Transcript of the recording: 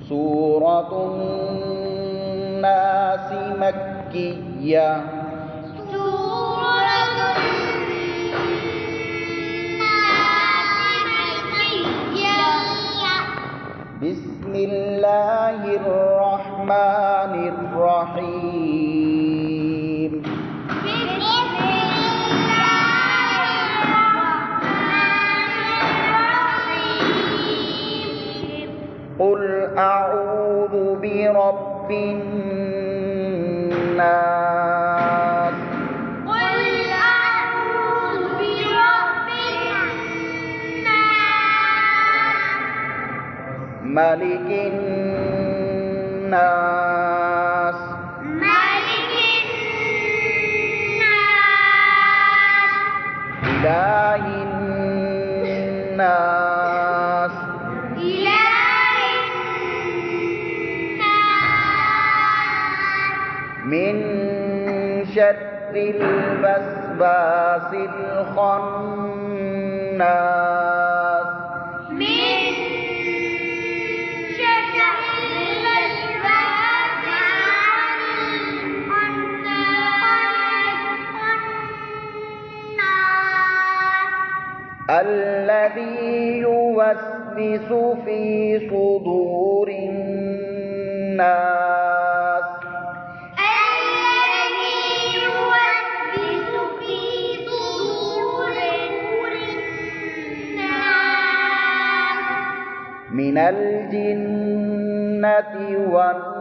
سورة الناس مكية. بسم الله الرحمن الرحيم. قل أعوذ برب الناس. ملك الناس. إله الناس. من شر الوسواس الخناس. الذي يوسوس في صدور الناس. من الجنة والناس.